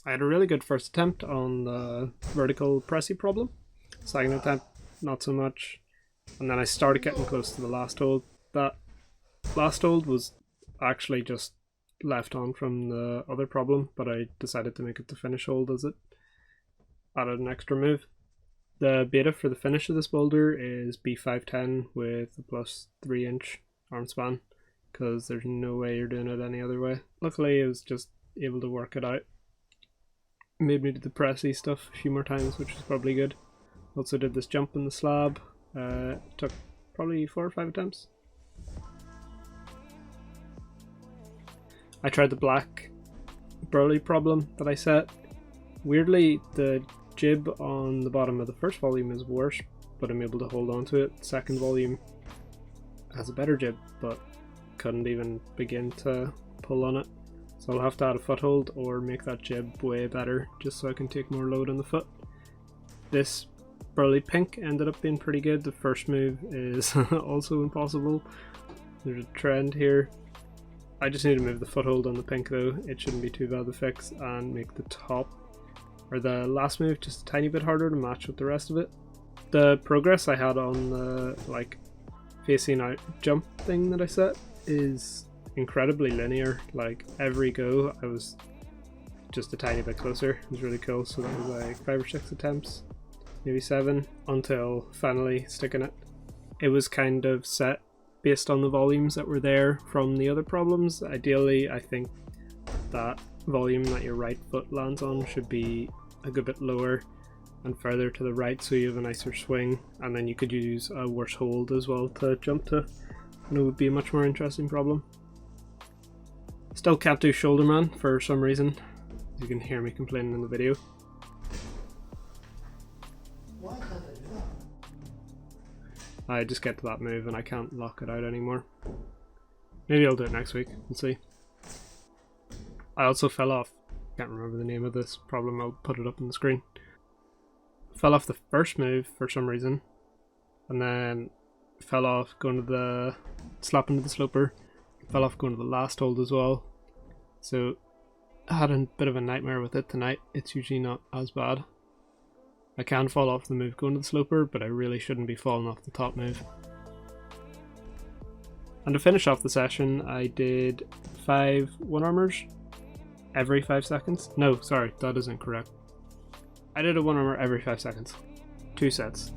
I had a really good first attempt on the vertical pressy problem. Second attempt, not so much. And then I started getting close to the last hold. That last hold was actually just left on from the other problem, but I decided to make it the finish hold as it added an extra move. The beta for the finish of this boulder is B510 with a plus 3-inch arm span, because there's no way you're doing it any other way. Luckily I was just able to work it out. Made me do the pressy stuff a few more times, which was probably good. Also did this jump in the slab. Took probably 4 or 5 attempts. I tried the black burley problem that I set. Weirdly, the jib on the bottom of the first volume is worse, but I'm able to hold on to it. Second volume has a better jib, but couldn't even begin to pull on it. So I'll have to add a foothold or make that jib way better just so I can take more load on the foot. This burley pink ended up being pretty good. The first move is also impossible. There's a trend here. I just need to move the foothold on the pink though. It shouldn't be too bad to fix, and make the top or the last move just a tiny bit harder to match with the rest of it. The progress I had on the facing out jump thing that I set is incredibly linear. Like every go I was just a tiny bit closer. It was really cool. So that was like 5 or 6 attempts, maybe 7, until finally sticking it. It was kind of set based on the volumes that were there from the other problems. Ideally, I think that volume that your right foot lands on should be a good bit lower and further to the right, so you have a nicer swing, and then you could use a worse hold as well to jump to, and it would be a much more interesting problem. Still can't do shoulder man for some reason. You can hear me complaining in the video. Why can't I do that? I just get to that move and I can't lock it out anymore. Maybe I'll do it next week and see. I also fell off. Can't remember the name of this problem. I'll put it up on the screen. Fell off the first move for some reason, and then fell off going to the slap into the sloper. Fell off going to the last hold as well. So I had a bit of a nightmare with it tonight. It's usually not as bad. I can fall off the move going to the sloper, but I really shouldn't be falling off the top move. And to finish off the session, I did 5 one-armers every 5 seconds. No, sorry, that isn't correct. I did a one-armer every 5 seconds. 2 sets.